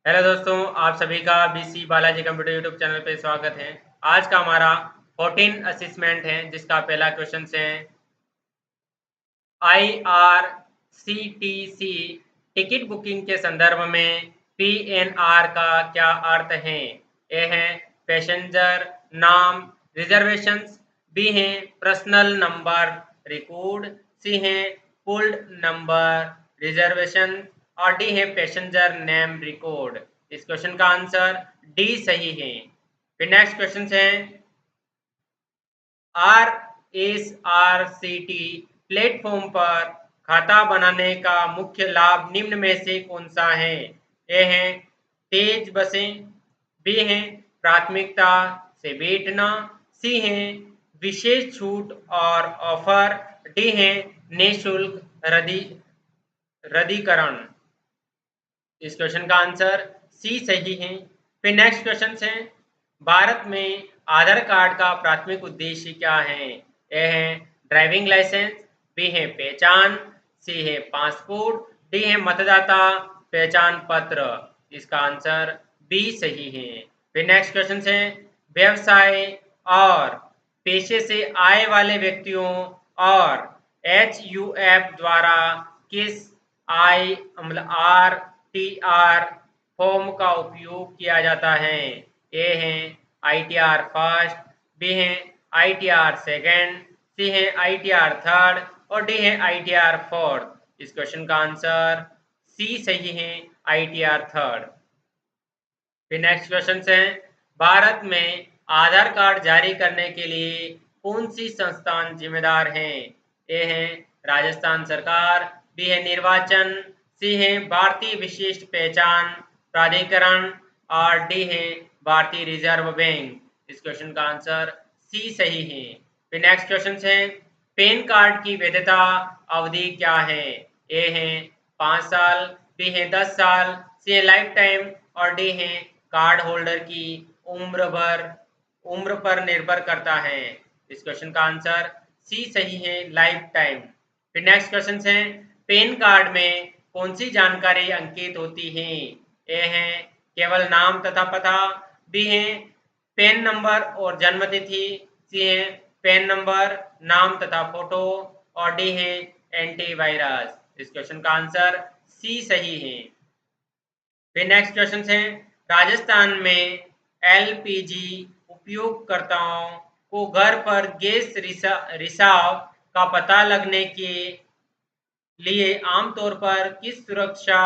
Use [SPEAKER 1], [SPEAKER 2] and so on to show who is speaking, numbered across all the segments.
[SPEAKER 1] Hello दोस्तों, आप सभी का BC Balaji computer YouTube channel पे स्वागत है। आज का हमारा 14 असेसमेंट है, जिसका पहला क्वेश्चन है IRCTC टिकट बुकिंग के संदर्भ में PNR का क्या अर्थ है? ए है पैसेंजर नाम रिजर्वेशंस, बी है पर्सनल नंबर रिकॉर्ड, सी है पुल्ड नंबर रिजर्वेशन और डी है पैसेंजर नेम रिकॉर्ड। इस क्वेश्चन का आंसर डी सही है। फिर नेक्स्ट क्वेश्चन है RSRCT प्लेटफॉर्म पर खाता बनाने का मुख्य लाभ निम्न में से कौन सा है? ए है तेज बसें, बी है प्राथमिकता से बैठना, सी है विशेष छूट और ऑफर, डी है निःशुल्क रद्दीकरण। इस क्वेश्चन का आंसर सी सही है। फिर नेक्स्ट क्वेश्चन है भारत में आधार कार्ड का प्राथमिक उद्देश्य क्या है? ए है ड्राइविंग लाइसेंस, बी है पहचान, सी है पासपोर्ट, डी है मतदाता पहचान पत्र। इसका आंसर बी सही है। फिर नेक्स्ट क्वेश्चन है व्यवसाय और पेशे से आय वाले व्यक्तियों और HUF द्वारा किस RTR फॉर्म का उपयोग किया जाता है? ए है ITR फर्स्ट, बी है ITR सेकेंड, सी है ITR थर्ड और डी है ITR फोर्थ। इस क्वेश्चन का आंसर सी सही है, ITR थर्ड। फिर नेक्स्ट क्वेश्चन है भारत में आधार कार्ड जारी करने के लिए कौन सी संस्थान जिम्मेदार है? ए है राजस्थान सरकार, बी है निर्वाचन, सी है भारतीय विशिष्ट पहचान प्राधिकरण और डी है भारतीय रिजर्व बैंक। इस क्वेश्चन का आंसर सी सही है। फिर नेक्स्ट क्वेश्चन है पैन कार्ड की वैधता अवधि क्या है? ए है 5 साल, बी है 10 साल, सी है लाइफ टाइम और डी है कार्ड होल्डर की उम्र पर निर्भर करता है। इस क्वेश्चन का आंसर सी सही है, लाइफ टाइम। फिर नेक्स्ट क्वेश्चन है पैन कार्ड में कौन सी जानकारी अंकित होती है? ए है केवल नाम तथा पता, बी है पैन नंबर और जन्म तिथि, सी है पैन नंबर नाम तथा फोटो और डी है एंटीवायरस। इस क्वेश्चन का आंसर सी सही है। फिर नेक्स्ट क्वेश्चन है राजस्थान में LPG उपयोगकर्ताओं को घर पर गैस रिसाव का पता लगने के लिए आमतौर पर किस सुरक्षा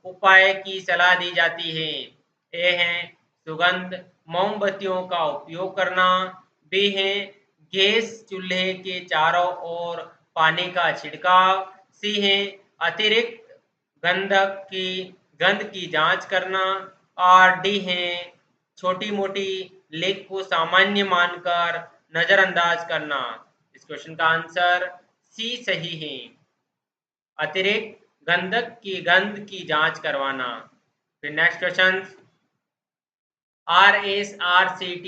[SPEAKER 1] उपाय की सलाह दी जाती है? ए है सुगंध मोमबत्तियों का उपयोग करना, बी है गैस चूल्हे के चारों ओर पानी का छिड़काव, सी है अतिरिक्त गंध की जांच करना और डी है छोटी मोटी लीक को सामान्य मानकर नजरअंदाज करना। इस क्वेश्चन का आंसर सी सही है, अतिरिक्त गंध की जांच करवाना। फिर नेक्स्ट क्वेश्चन RSRCT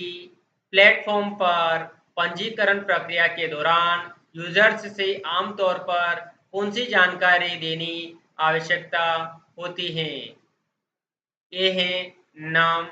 [SPEAKER 1] प्लेटफॉर्म पर पंजीकरण प्रक्रिया के दौरान यूजर्स से आमतौर पर कौन सी जानकारी देनी आवश्यकता होती है? ए है नाम,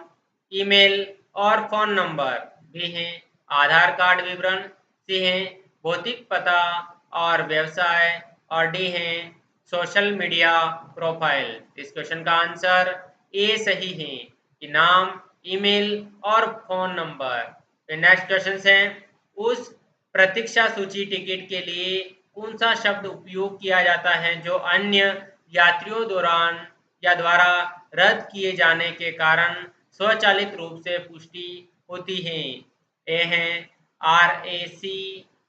[SPEAKER 1] ईमेल और फोन नंबर, बी है आधार कार्ड विवरण, सी है भौतिक पता और व्यवसाय और डी है सोशल मीडिया प्रोफाइल। इस क्वेश्चन का आंसर ए सही है कि नाम, ईमेल और फोन नंबर। नेक्स्ट क्वेश्चन है उस प्रतीक्षा सूची टिकट के लिए कौन सा शब्द उपयोग किया जाता है जो अन्य यात्रियों दौरान या द्वारा रद्द किए जाने के कारण स्वचालित रूप से पुष्टि होती है? ए है RAC,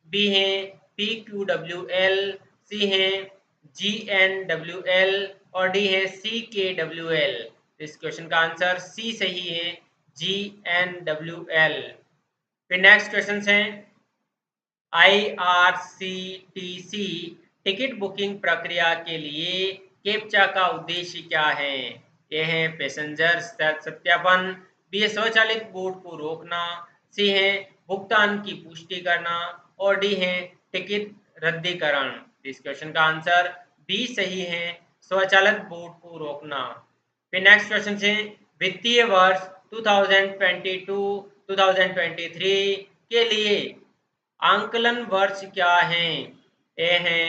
[SPEAKER 1] बी है PQWL, सी है GNWL और डी है CKWL। इस क्वेश्चन का आंसर सी सही है, GNWL। फिर नेक्स्ट क्वेश्चन है IRCTC टिकट बुकिंग प्रक्रिया के लिए कैप्चा का उद्देश्य क्या है? ए है पैसेंजर सत्यापन, बी है स्वचालित बोर्ड को रोकना, सी है भुगतान की पुष्टि करना और डी है टिकट रद्दीकरण। इस क्वेश्चन का आंसर बी सही है, स्वचालित बोर्ड को रोकना। फिर नेक्स्ट क्वेश्चन है वित्तीय वर्ष 2022-2023 के लिए आंकलन वर्ष क्या है? ए है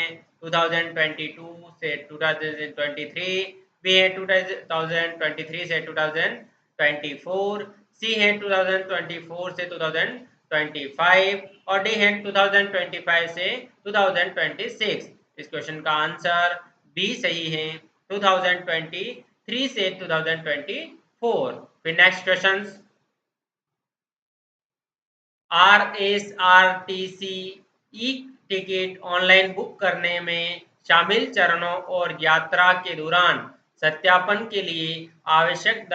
[SPEAKER 1] 2022 से 2023, बी है 2023 से 2024, सी है 2024 से 2025 और डी है 2025 से 2026। इस क्वेश्चन का आंसर बी सही है 2023 से 2024। फिर next question RSRTC e ticket online book करने में शामिल चरणों और यात्रा के दौरान सत्यापन के लिए आवश्यक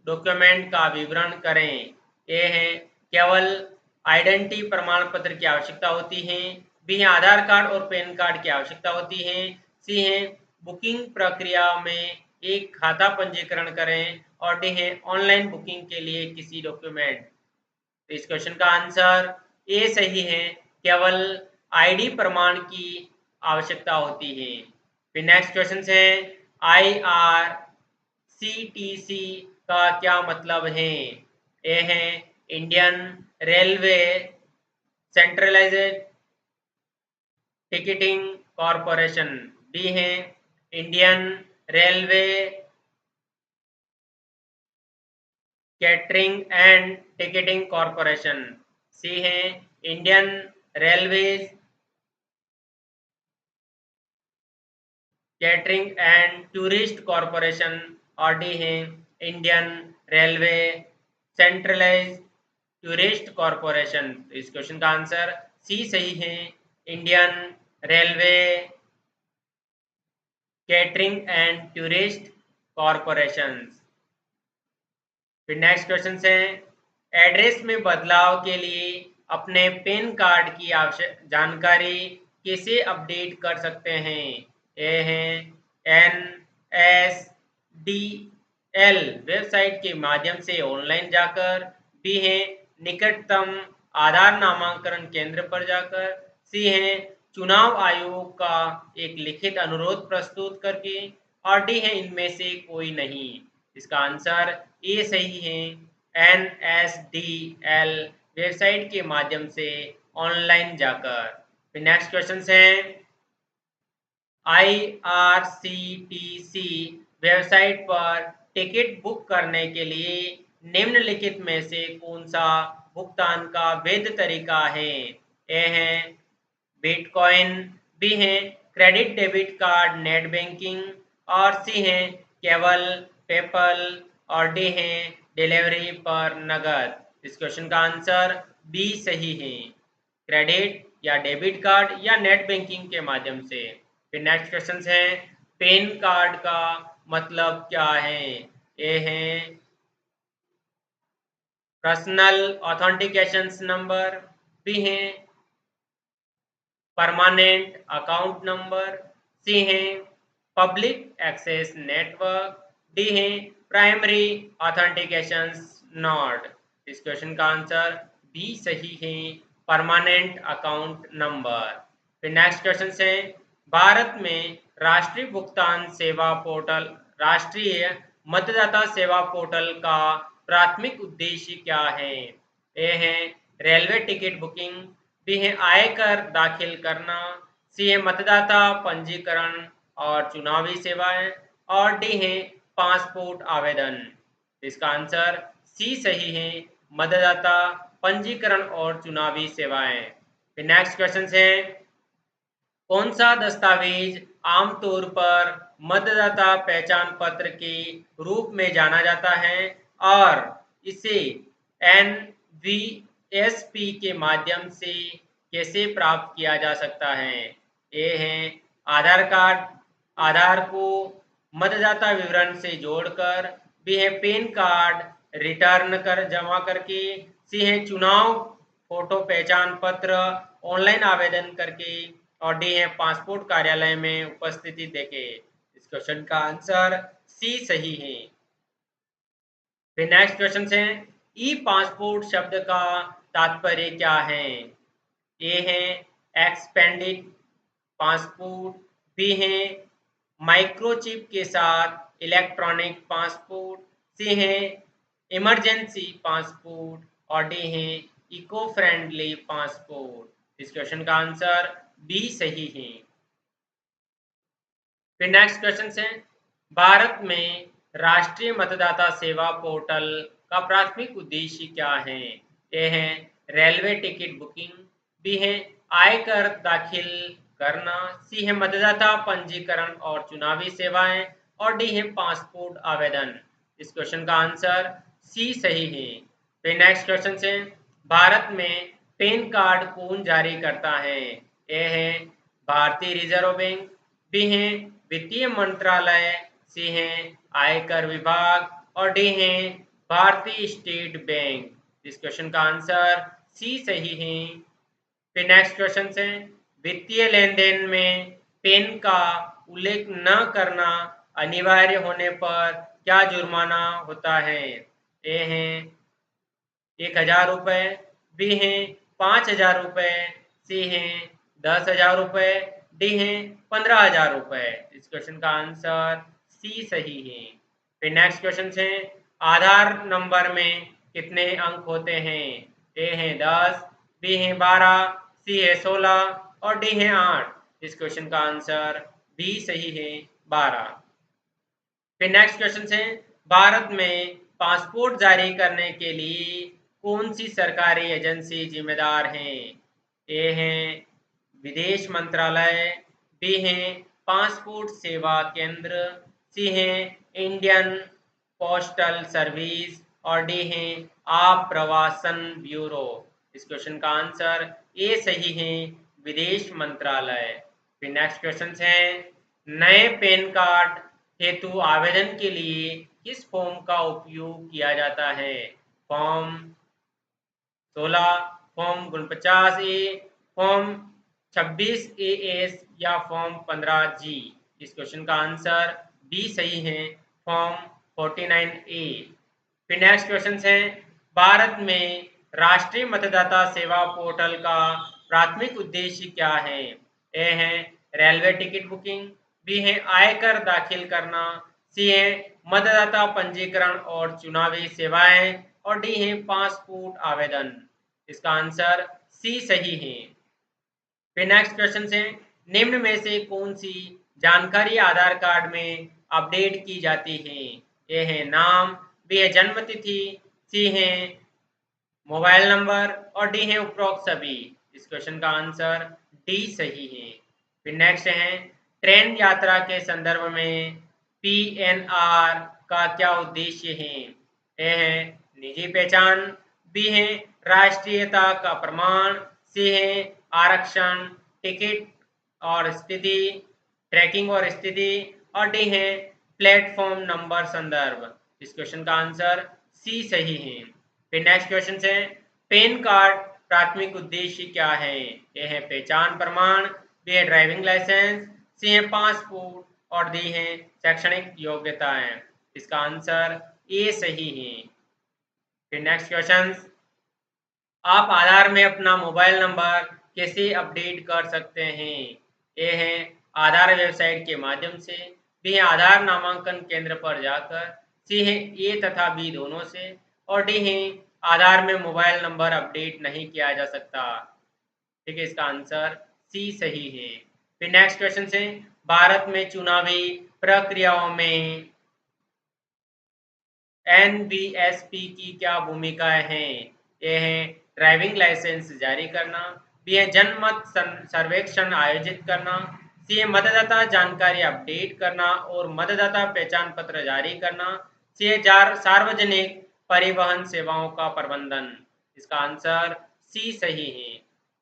[SPEAKER 1] डॉक्यूमेंट का विवरण करें। ये है केवल आइडेंटिटी प्रमाण पत्र की आवश्यकता होती है, बी है आधार कार्ड और पैन कार्ड की आवश्यकता होती है, सी है बुकिंग प्रक्रिया में एक खाता पंजीकरण करें और डी है ऑनलाइन बुकिंग के लिए किसी डॉक्यूमेंट। तो इस क्वेश्चन का आंसर ए सही है, केवल आईडी प्रमाण की आवश्यकता होती है। फिर नेक्स्ट क्वेश्चन है IRCTC का क्या मतलब है? ए है Indian railway centralised ticketing corporation, D है Indian railway catering and ticketing corporation, C है Indian railways catering and tourist corporation और डी है Indian railway centralised tourist corporation. इस क्वेश्चन का आंसर सी सही है, Indian railway catering and tourist corporation. फिर next question है एड्रेस में बदलाव के लिए अपने पैन कार्ड की आवश्यक जानकारी कैसे अपडेट कर सकते हैं? ए है NSDL वेबसाइट के माध्यम से ऑनलाइन जाकर, बी है निकटतम आधार नामांकन केंद्र पर जाकर, सी है चुनाव आयोग का एक लिखित अनुरोध प्रस्तुत करके और डी है इनमें से कोई नहीं। इसका आंसर ए सही है, NSDL वेबसाइट के माध्यम से ऑनलाइन जाकर। फिर नेक्स्ट क्वेश्चन है IRCTC वेबसाइट पर टिकट बुक करने के लिए निम्नलिखित में से कौन सा भुगतान का वैध तरीका है? ए है बिटकॉइन, बी है credit debit card net banking और सी है केवल पेपल और डी है डिलीवरी पर नगद। इस क्वेश्चन का आंसर बी सही है, क्रेडिट या डेबिट कार्ड या नेट बैंकिंग के माध्यम से। फिर नेक्स्ट क्वेश्चन है पैन कार्ड का मतलब क्या है? ए है पर्सनल ऑथेंटिकेशन नंबर, बी है परमानेंट अकाउंट नंबर, सी है पब्लिक एक्सेस नेटवर्क, डी है प्राइमरी ऑथेंटिकेशन नोड। इस क्वेश्चन का आंसर बी सही है, परमानेंट अकाउंट नंबर। फिर नेक्स्ट क्वेश्चन है भारत में राष्ट्रीय भुगतान सेवा पोर्टल राष्ट्रीय मतदाता सेवा पोर्टल का प्राथमिक उद्देश्य क्या है? ए है रेलवे टिकट बुकिंग, बी है आयकर दाखिल करना, सी है मतदाता पंजीकरण और चुनावी सेवाएं और डी है पासपोर्ट आवेदन। इसका आंसर सी सही है, मतदाता पंजीकरण और चुनावी सेवाएं। फिर नेक्स्ट क्वेश्चन है कौन सा दस्तावेज आमतौर पर मतदाता पहचान पत्र के रूप में जाना जाता है और इसे NVSP के माध्यम से कैसे प्राप्त किया जा सकता है? ए है आधार कार्ड, आधार को मतदाता विवरण से जोड़कर, बी है पैन कार्ड रिटर्न कर जमा करके, सी है चुनाव फोटो पहचान पत्र ऑनलाइन आवेदन करके और डी है पासपोर्ट कार्यालय में उपस्थिति देके। इस क्वेश्चन का आंसर सी सही है। फिर नेक्स्ट क्वेश्चन है ई पासपोर्ट शब्द का तात्पर्य क्या है? ए है एक्सपेंडेड पासपोर्ट, बी है माइक्रोचिप के साथ इलेक्ट्रॉनिक पासपोर्ट, सी है इमरजेंसी पासपोर्ट और डी है इको फ्रेंडली पासपोर्ट। इस क्वेश्चन का आंसर बी सही है। फिर नेक्स्ट क्वेश्चन है, भारत में राष्ट्रीय मतदाता सेवा पोर्टल का प्राथमिक उद्देश्य क्या है? ए है रेलवे टिकट बुकिंग, बी है आयकर दाखिल करना, सी है मतदाता पंजीकरण और चुनावी सेवाएं और डी है पासपोर्ट आवेदन। इस क्वेश्चन का आंसर सी सही है। फिर नेक्स्ट क्वेश्चन है, भारत में पैन कार्ड कौन जारी करता है? ए है भारतीय रिजर्व बैंक, बी है वित्तीय मंत्रालय, सी है आयकर विभाग और डी है भारतीय स्टेट बैंक। इस क्वेश्चन का आंसर सी सही है। फिर नेक्स्ट क्वेश्चन है, वित्तीय लेन देन में पैन का उल्लेख न करना अनिवार्य होने पर क्या जुर्माना होता है? ए है 1,000 रुपये, बी है 5,000 रुपये, सी है 10,000 रुपये, डी है 15,000 रुपये। इस क्वेश्चन का आंसर सी सही है। फिर नेक्स्ट क्वेश्चन है, आधार नंबर में कितने अंक होते हैं? ए है 10, बी है 12, सी है 16 और डी है 8। इस क्वेश्चन का आंसर बी सही है, 12। फिर नेक्स्ट क्वेश्चन है, भारत में पासपोर्ट जारी करने के लिए कौन सी सरकारी एजेंसी जिम्मेदार है? ए है विदेश मंत्रालय, बी है पासपोर्ट सेवा केंद्र, सी है इंडियन पोस्टल सर्विस और डी है आप्रवासन ब्यूरो। इस क्वेश्चन का आंसर ए सही है, विदेश मंत्रालय। फिर नेक्स्ट क्वेश्चन है, नए पैन कार्ड हेतु आवेदन के लिए किस फॉर्म का उपयोग किया जाता है? Form 16, form 49 A, form 26 A S या फॉर्म 15 जी। इस क्वेश्चन का आंसर बी सही है, फॉर्म 49 ए। फिर नेक्स्ट क्वेश्चन है, भारत में राष्ट्रीय मतदाता सेवा पोर्टल का प्राथमिक उद्देश्य क्या है? ए है रेलवे टिकट बुकिंग, बी है आयकर दाखिल करना, सी है मतदाता पंजीकरण और चुनावी सेवाएं और डी है पासपोर्ट आवेदन। इसका आंसर सी सही है। फिर नेक्स्ट क्वेश्चन है, निम्न में से कौन सी जानकारी आधार कार्ड में अपडेट की जाती है? ए है नाम, बी है जन्म तिथि, सी है मोबाइल नंबर और डी है उपरोक्त सभी। इस क्वेश्चन का आंसर डी सही है। फिर नेक्स्ट है, ट्रेन यात्रा के संदर्भ में पीएनआर का क्या उद्देश्य है? ए है निजी पहचान, बी है राष्ट्रीयता का प्रमाण, सी है आरक्षण टिकट और स्थिति ट्रैकिंग और स्थिति और डी है प्लेटफॉर्म नंबर संदर्भ। इस क्वेश्चन का आंसर सी सही है। फिर नेक्स्ट क्वेश्चन है, पैन कार्ड प्राथमिक उद्देश्य क्या है? ए है पहचान प्रमाण, बी है ड्राइविंग लाइसेंस, सी है पासपोर्ट और डी है शैक्षणिक योग्यताएं। इसका आंसर ए सही है। फिर नेक्स्ट क्वेश्चन, आप आधार में अपना मोबाइल नंबर कैसे अपडेट कर सकते हैं? ए है आधार वेबसाइट के माध्यम से, बी है आधार नामांकन केंद्र पर जाकर, सी है ए तथा बी दोनों से और डी है आधार में मोबाइल नंबर अपडेट नहीं किया जा सकता। ठीक है, इसका आंसर सी सही है। फिर नेक्स्ट क्वेश्चन है, भारत में चुनावी प्रक्रियाओं में एनवीएसपी की क्या भूमिकाएं हैं? ये है ड्राइविंग लाइसेंस जारी करना, बी है जनमत सर्वेक्षण आयोजित करना, सी है मतदाता जानकारी अपडेट करना और मतदाता पहचान पत्र जारी करना, सी है सार्वजनिक परिवहन सेवाओं का प्रबंधन। इसका आंसर सी सही है।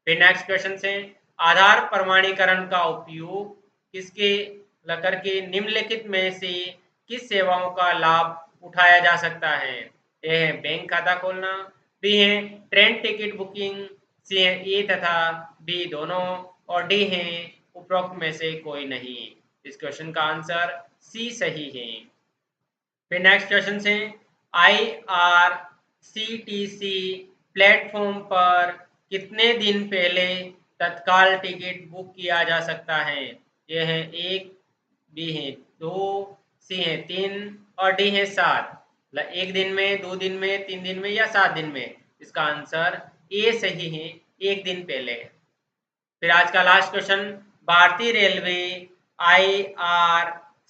[SPEAKER 1] फिर नेक्स्ट क्वेश्चन से, आधार प्रमाणीकरण का उपयोग किसके करके निम्नलिखित में से किस सेवाओं का लाभ उठाया जा सकता है? ए है बैंक खाता खोलना, बी है ट्रेन टिकट बुकिंग, सी है ए तथा बी दोनों और डी है उपरोक्त में से कोई नहीं। इस क्वेश्चन का आंसर सी सही है। फिर नेक्स्ट क्वेश्चन से, IRCTC प्लेटफॉर्म पर कितने दिन पहले तत्काल टिकट बुक किया जा सकता है? ये है 1, बी है 2, सी है 3 और डी है 7। मतलब 1 दिन में, 2 दिन में, 3 दिन में या 7 दिन में। इसका आंसर ए सही है, 1 दिन पहले। फिर आज का लास्ट क्वेश्चन, भारतीय रेलवे आईआरसीटीसी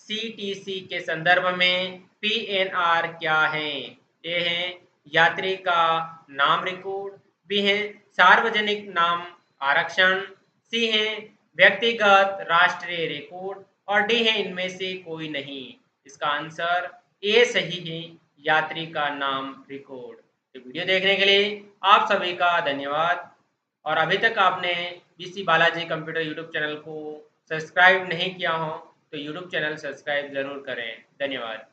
[SPEAKER 1] के संदर्भ में पीएनआर क्या है? ए है यात्री का नाम रिकॉर्ड, बी है सार्वजनिक नाम आरक्षण, सी है व्यक्तिगत राष्ट्रीय रिकॉर्ड और डी है इनमें से कोई नहीं। इसका आंसर ए सही है, यात्री का नाम रिकॉर्ड। तो वीडियो देखने के लिए आप सभी का धन्यवाद। और अभी तक आपने BC Balaji computer YouTube channel को सब्सक्राइब नहीं किया हो तो यूट्यूब चैनल सब्सक्राइब ज़रूर करें। धन्यवाद।